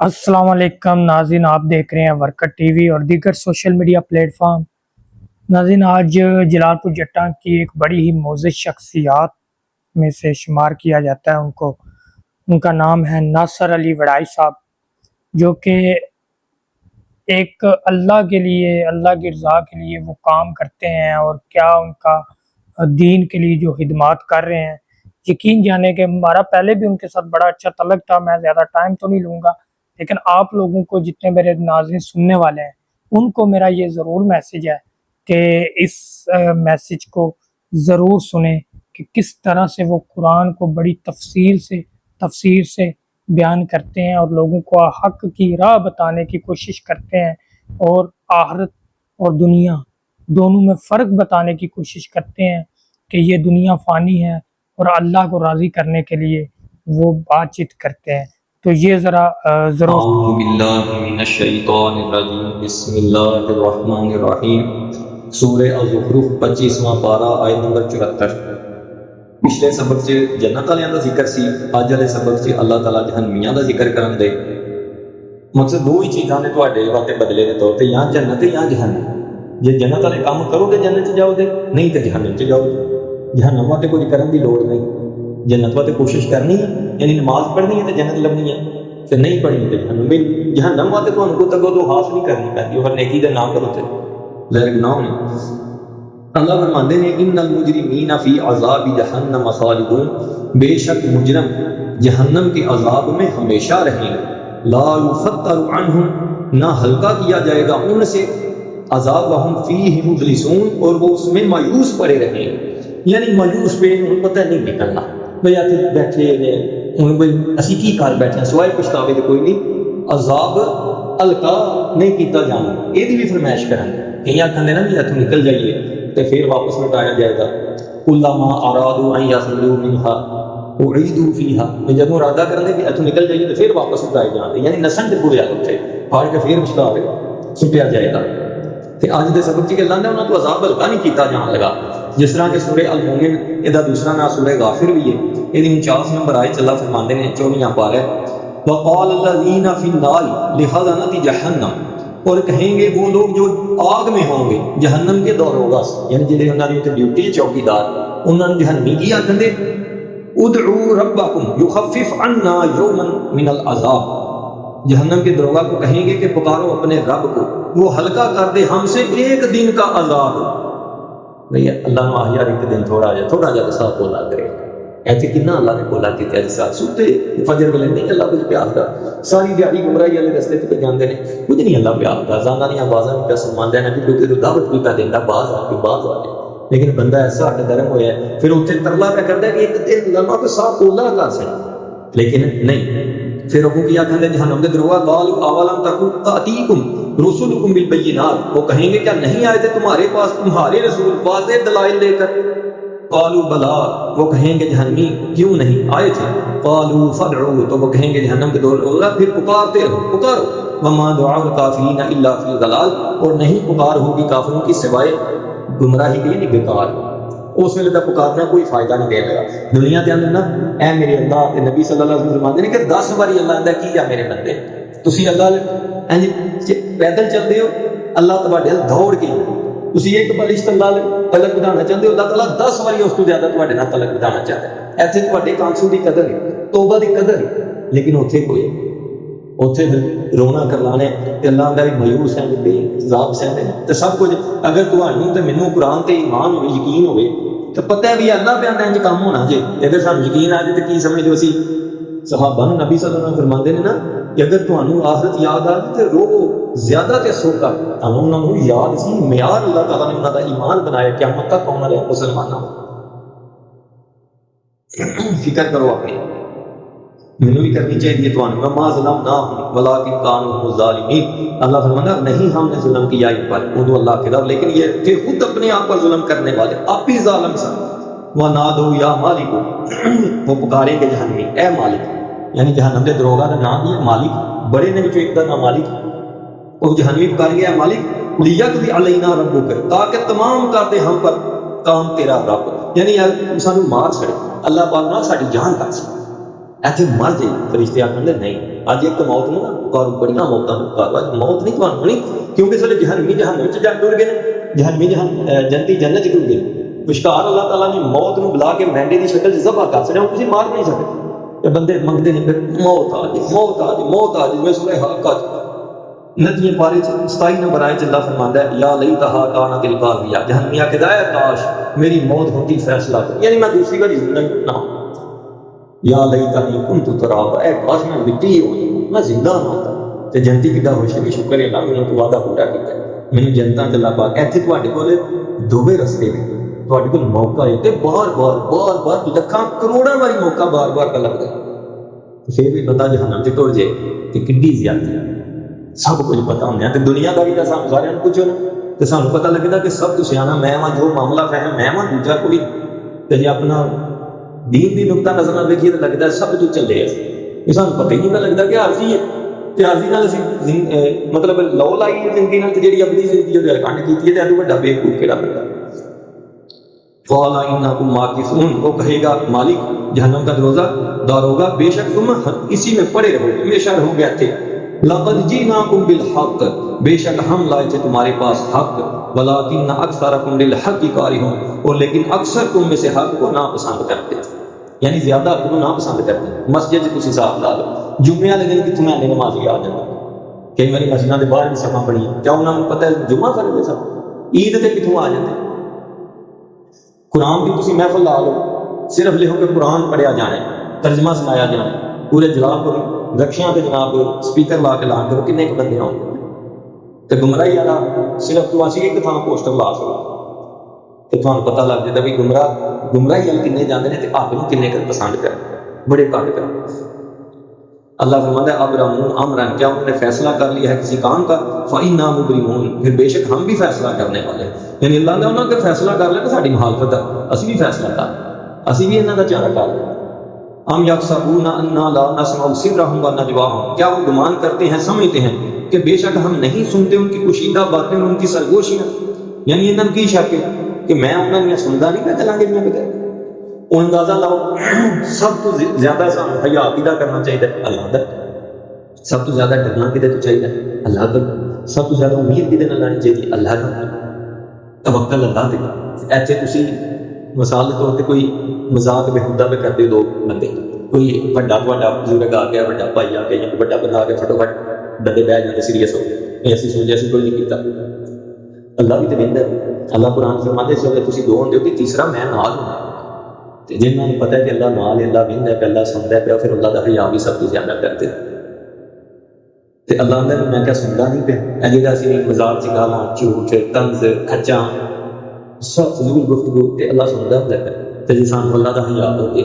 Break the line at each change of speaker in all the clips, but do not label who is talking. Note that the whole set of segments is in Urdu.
السلام علیکم ناظرین، آپ دیکھ رہے ہیں ورکر ٹی وی اور دیگر سوشل میڈیا پلیٹ فارم۔ ناظرین، آج جلال پور جٹاں کی ایک بڑی ہی معزز شخصیات میں سے شمار کیا جاتا ہے ان کا نام ہے ناصر علی وڑائی صاحب، جو کہ ایک اللہ کے لیے، اللہ کی رضا کے لیے وہ کام کرتے ہیں، اور کیا ان کا دین کے لیے جو خدمات کر رہے ہیں، یقین جانے کہ ہمارا پہلے بھی ان کے ساتھ بڑا اچھا تعلق تھا۔ میں زیادہ ٹائم تو نہیں لوں گا، لیکن آپ لوگوں کو، جتنے میرے ناظرین سننے والے ہیں، ان کو میرا یہ ضرور میسج ہے کہ اس میسج کو ضرور سنیں کہ کس طرح سے وہ قرآن کو بڑی تفسیر سے بیان کرتے ہیں، اور لوگوں کو حق کی راہ بتانے کی کوشش کرتے ہیں، اور آخرت اور دنیا دونوں میں فرق بتانے کی کوشش کرتے ہیں کہ یہ دنیا فانی ہے، اور اللہ کو راضی کرنے کے لیے وہ بات چیت کرتے ہیں۔ تو یہ ذرا ضرور
اعوذ باللہ من الشیطان الرجیم، بسم اللہ الرحمن الرحیم۔ سورہ الزخرف 25واں پارہ آیت نمبر 74۔ پچھلے سبق سے جنت والیاں دا ذکر سی، اج والے سبق سے اللہ تعالیٰ جہنمیاں دا ذکر کرن دے۔ مقصد دو ہی چیزاں نے تواڈے واسطے بدلے دے طور تے، یا جنت یا جہنم۔ جے جنت والے کام کرو گے جنت چ جاؤ گے، نہیں تے جہنم چ جاؤ گے۔ جہنم واسطے کوئی کرن دی لوڑ نہیں، جنت واسطے کوشش کرنی ہے، یعنی نماز پڑھنی ہے تے جنت لبنی ہے، تے نہیں پڑھنی تے جہنم واسطے تانوں کو تگو تو ہاس نہیں کرنی پیندی، اور نیکی دے نام کرو تے غیر گناہ نہیں۔ اللہ فرماندے نے ان المجرمین فی عذاب جہنم خالدون، بے شک مجرم جہنم کے عذاب میں ہمیشہ رہیں گے۔ لا یفتر عنہم، نہ ہلکا کیا جائے گا ان سے عذاب، وہم فیہ مبلسون، اور وہ اس میں مایوس پڑے رہیں گے۔ یعنی مایوس پہ انہوں پتہ نہیں نکلنا، بھئی آتے بیٹھے نے انہوں بھئی اسی کی کار بیٹھے ہیں، سوائے پچھتاوے تو کوئی نہیں، عذاب ہلکا نہیں کیتا جانا، یہ بھی فرمائش کریں کہ یا کہنے نا بھی اتوں نکل جائیے تو پھر واپس لوٹایا جائے گا۔ کلما ارادوا ان یخرجوا منها اعیدوا فیها، جب ارادہ کرنے کہ اتوں نکل جائیے تو پھر واپس لوٹائے جاتے، یعنی نسن تے پورے اتنے پھاڑ کے پھر پچھتاوے سٹیا جائے گا۔ تے اج دے سبق چ اللہ نے انہاں تو عذاب ہلکا نہیں کیتا جان لگا، جس طرح کہ سورہ المومن یہ دوسرا نام سورہ غافر بھی ہے، یہ 49 نمبر آیت اللہ فرماندے نے 24واں پارہ، وقال الذین فی النار لخزنۃ جہنم، اور کہیں گے وہ لوگ جو آگ میں ہوں گے، جہنم کے داروغہ، یعنی جڑے انہاں دی ڈیوٹی ہے چوکیدار، انہاں نے جہنمی کی آکھن دے ادعوا ربکم یخفف عنا یوما من العذاب، جہنم کے داروغہ کو کہیں گے کہ پکارو اپنے رب کو، وہ ہلکا کر دے ہم سے ایک دن کا عذاب۔ نہیں اللہ نے آہ یار ایک دن تھوڑا جا صاحب بولا کرے، ایسے کتنا اللہ نے بولا کہ تیرے ساتھ سوتے فجر ویلے نہیں اللہ کچھ پیار دا، ساری دیہڑی گمراہی والے رستے پہ جاندے نے، کچھ نہیں اللہ پیار دا، زانا نہیں آوازاں بھی پہ سمان دینا بھی کیونکہ دعوت بھی پہ دینا باز آ کے، لیکن بندہ ایسا ہٹ درم ہویا ہے، پھر اتنے ترلا پہ کرتا ہے کہ ایک دن اللہ کو صاف بولا کر سکے، لیکن نہیں۔ پھر وہ کیا کہتے ہیں جہنم دے دروغہ، قالوا اولم تکن تاتیکم رسلکم بالبینات، وہ کہیں گے کیا نہیں آئے تھے تمہارے پاس تمہارے رسول واضح دلائل لے کر؟ قالوا بلا، وہ کہیں گے جہنمی کیوں نہیں آئے تھے؟ قالوا فادعوا، تو وہ کہیں گے جہنم کے دروغہ پھر پکارتے رہو، پکارو، وما دعاء الکافرین الا فی ضلال، اور نہیں پکار ہوگی کافروں کی سوائے گمراہی کے، یعنی بیکار، اس ویلے تک پکارنا کوئی فائدہ نہیں دے گا۔ دنیا کے اندر نا اے میرے اللہ تے نبی صلی اللہ علیہ وسلم فرماتے ہیں کہ 10 باری اللہ آندا کی یا میرے بندے، تسی اللہ پیدل چلتے ہو، اللہ تواڈے دوڑ کے، تسی ایک بلشت اللہ تلک بدانا چاہتے ہو، اللہ تعالیٰ 10 باری اس تو زیادہ تواڈے نال تلک بدانا چاہتا ہے۔ ایسے تواڈے کانسو دی قدر ہے، توبہ دی قدر ہے، لیکن اتنے کوئی اتنے پھر رونا کرلانے تے اللہ آندا بھی مایوس ہیں، بے عذاب سہندے تے سب کچھ۔ اگر تہانوں تے مینوں قرآن تے ایمان ہوئے، یقین ہوئے، تو پتہ ہے بھی اللہ پہ آندا انج کام ہونا جے، اگر سانوں یقین آ جائے تو کی سمجھ لو اسی صحابہ نوں نبی صلی اللہ علیہ وسلم فرماندے نے نا کہ اگر تہانوں آخرت یاد آ جائے تو رو زیادہ تے سوکا، تہانوں انہاں نوں یاد سی معیار اللہ تعالیٰ نے انہاں دا ایمان بنایا قیامت تک آنے والے مسلماناں۔ فکر کرو اپنی، مینوں بھی کرنی چاہیے تمہیں، وما ظلمناہم ولکن کانوا ظالمین، اللہ فرماتا نہیں ہم نے ظلم کیا ان پر، ادو اللہ کے رب، لیکن یہ تھے خود اپنے آپ پر ظلم کرنے والے، آپ ہی ظالم سن۔ وَنَادُوا يَا مَالِكُ، وہ پکاریں گے جہنمی اے مالک، یعنی جہنم دے دروغہ کا نام بھی ہے مالک، بڑے نے ایک دا نام مالک، وہ جہنمی پکاریں گے اے مالک لِيَقْضِ عَلَيْنَا رَبُّكَ، تاکہ تمام کر دے ہم پر کام تیرا رب، یعنی سانو مار چھڑے، اللہ پاک نہ ساری جان کر سکے، ایسے مر جائے۔ فرشتے آخر نہیں، اج ایک موت نے نا پکارو بڑی موتاں پکارو موت نہیں تمہیں ہونی کیونکہ سارے جہنمی جہنم چ جا ٹر گئے جہنمی جنتی جنت چ ٹر گئے مشکار اللہ تعالیٰ نے موت نو بلا کے مینڈے کی شکل ذبح کر چڑیا تھی مار نہیں سکتے بندے منگتے ہیں موت آ جائے موت آ جائے موت آ جائے میں سورہ حق آ جائے ندیے پارے 27 نمبر آئے اللہ فرماندا ہے یا لیتھا کانت القاضیہ جہنمیہ کہ دایا کاش میری موت ہوتی فیصلہ کر یعنی میں دوسری بار زندگی نہ یا لیتنی کنت ترابا اے کاش میں مٹی ہوئی میں زندہ نہ ہوتا تے جنتی کدا ہوش کہ شکر ہے اللہ نے تو وعدہ پورا کیتا میں جنتا تے اللہ پاک ایتھے تواڈے کول دوویں رستے نے تواڈے کول موقع ہے تے بار لکھاں کروڑاں واری موقع بار لگدا ہے پھر بھی بندہ جہنم تے ٹر جائے تے کڈی زیادتی سب کچھ پتا ہوندے تے دنیا داری دا سانوں سارے کچھ ہونا تے سانوں پتہ لگدا کہ سب تو سیاںا میں ہاں جو معاملہ فہم میں ہاں دوجا کوئی تے جے اپنا دین دی نقطہ نظر نہ دیکھیے تو لگتا ہے سب کچھ چلے یہ سانوں پتہ ہی نہیں لگتا کہ عارضی ہے تے عارضی نال اسی مطلب لو لائی ہے زندگی نال تے جڑی اپنی زندگی جو کنڈ کیتی ہے تے ادو بڑا بیوقوف کیڑا بندہ قال انکم ماکثون وہ کہے گا مالک جہنم کا دروازہ دار ہوگا بے شک تم اسی میں پڑے رہو گے ہمیشہ رہو گے تھے لقد جئناکم بالحق بے شک ہم لائے تھے تمہارے پاس حق ولکن اکثرکم للحق کارہون اور لیکن اکثر تم میں سے حق کو ناپسند کرتے تھے یعنی زیادہ حق کو ناپسند کرتے مسجد کچھ حساب لا لو جمعے والے دن کتنے آنے نمازی آ جاتا کئی باری مسجدوں کے باہر بھی سفا پڑی کیا انہوں نے پتہ ہے جمعہ فرق ہے سب عید تے کتوں آ جاتے قرآن کی تسی محفل لا لو صرف لکھو کہ قرآن پڑھیا جانے ترجمہ سنایا جانے پورے جلال کو رکشیاں تے جناب سپیکر لا کے لان کرو کنے بندے آؤ تے گمراہی والا صرف تو اسی ایک تھاں پوسٹر لا سکو تے تھانوں پتہ لگ جاتا بھی گمراہی والے کنے جاندے نے تے آپ نوں کنے کر پسند کر بڑے گھٹ کر اللہ فرماتا ہے ابرموا امرا کیا انہوں نے فیصلہ کر لیا ہے کسی کام کا فإنا مبرمون پھر بے شک ہم بھی فیصلہ کرنے والے یعنی اللہ نے انہوں نے فیصلہ کر لیا تو ساری مخالفت ہے اسی بھی فیصلہ کر اسی بھی انہاں دا چارہ کر لیا ہم یحسبون انا لا نسمع سرهم ونجواهم کیا وہ گمان کرتے ہیں سمجھتے ہیں کہ بے شک ہم نہیں سنتے ان کی کشیدہ باتیں ان کی سرگوشیاں یعنی انہاں کی شک ہے کہ میں انہاں نے سندا نہیں پہ چلاں گے میں بتا اندازہ لاؤ سب تو زیادہ سانوں حیا پیدا کرنا چاہیے اللہ دا سب تو زیادہ ڈرنا کدے تو چاہیے اللہ دا سب تو زیادہ امید کدے نال لانی چاہیے اللہ دا توکل اللہ تے ایتھے تسی مثال کے طور پہ کوئی مذاق بےہودہ پہ کرتے دو بندے کوئی بڑا تھوڑا بزرگ آ گیا بڑا بھائی آ گیا یا بڑا بندہ آ گیا فٹافٹ بندے بہ جاتے سیریس ہو گئے ایسی سوچ ایسی کوئی نہیں کیتا اللہ بھی تو کہتا ہے اللہ قرآن فرماتے ہیں اگر تسی دو ہوندے ہو کہ تیسرا میں نال ہوں تے جنہاں نوں پتہ ہے کہ اللہ نال ہے اللہ ویندا ہے کہ اللہ سندا ہے پھر اللہ دا حیا بھی سب تو زیادہ کرتے تے اللہ نے میں کیا سندا نہیں پیا اے جڑا اسی مذاق چ گالاں جھوٹ طنز کھچاں سب فضول گفتگو تے اللہ سندا ہے تے جے سانوں اللہ دا حیا ہوے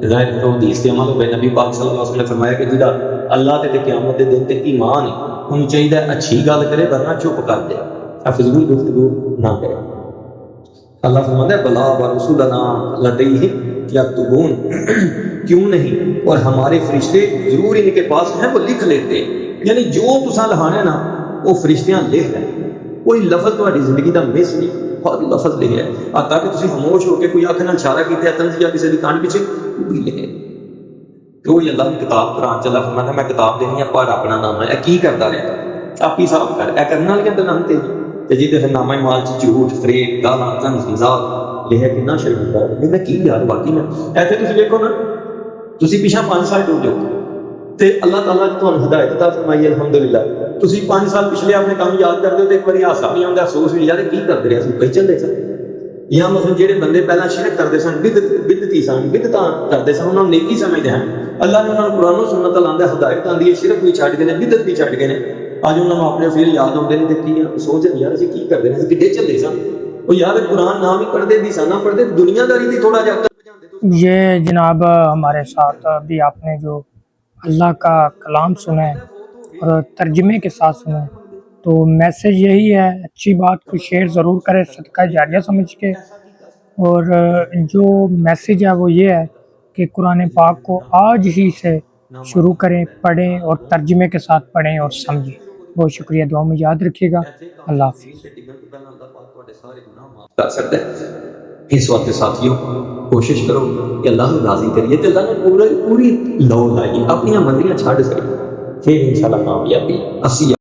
ظاہر ہے حدیث تے عمل ہوے نبی پاک صلی اللہ علیہ وسلم نے فرمایا کہ جڑا اللہ تے قیامت دے دن تے ایمان ہے انہوں چاہیے اچھی گل کرے ورنہ چپ کر دے فضول گفتگو نہ کرے اللہ فرماتا ہے بلا ورسولنا لدیہم یکتبون کیوں نہیں اور ہمارے فرشتے ضرور ان کے پاس ہیں وہ لکھ لیتے یعنی جو تساں لکھانا ہے نا وہ فرشتیاں لکھ رہے ہیں کوئی لفظ تہاڈی زندگی دا مس نہیں ہر لفظ لکھے تاکہ تسی خاموش ہو کے کوئی اکھ نال اشارہ کیتے طنز یا کسی دی کان پیچھے وہ بھی لکھے تو یہ اللہ کی کتاب قرآن چ اللہ فرماتا ہے میں کتاب دینی ہے پر اپنا نام ہے کی کرتا رہتا آپ ہی صاف کر اے کرنے والے تے نام تے جی تے نامہ مال چ جھوٹ فریب گالاں طنز مذاق لکھے کتنا شرمندہ ہے میں کی یار باقی میں ایسے تسی دیکھو نا تسی پیچھے 5 سال ٹر جاؤ تے اللہ تعالیٰ نے تمہیں ہدایت عطا فرمائی الحمدللہ تسی 5 سال پچھلے اپنے کام یاد کرتے ہو تے ایک باری ہاسا بھی آندا افسوس بھی یار کی کرتے رہے اسی کئی چلے سن یا مثلا جہے بندے پہلا شرک کرتے سن بدعتی سن بدعتاں کرتے سن انہوں نے نیکی سمجھتے ہیں اللہ نے انہوں نے قرآن و سنت لاندا ہدایت آندی ہے شرک بھی چھڈ گئے نے بدعت بھی چھڈ گئے نے اج انہوں نے اپنے فیل یاد آتے ہیں تے کی سوچ یار اسی کی کرتے ہیں کڈے چلے سن وہ یار قرآن نام ہی پڑھتے بھی سن نہ پڑھتے دنیا داری دی تھوڑا جا
یہ جناب ہمارے ساتھ ابھی آپ نے جو اللہ کا کلام سنا ہے اور ترجمے کے ساتھ سنا ہے تو میسیج یہی ہے اچھی بات کو شیئر ضرور کرے صدقہ جاریہ سمجھ کے اور جو میسیج ہے وہ یہ ہے کہ قرآن پاک کو آج ہی سے شروع کریں پڑھیں اور ترجمے کے ساتھ پڑھیں اور سمجھیں بہت شکریہ دعا میں یاد رکھیے گا اللہ حافظ
کر سکتا ہے اس وقت ساتھیوں کوشش کرو کہ اللہ کو راضی کریے کہ اللہ نے پوری لو لائی اپنی مرضیاں چھڈ سکے پھر انشاءاللہ کامیابی 80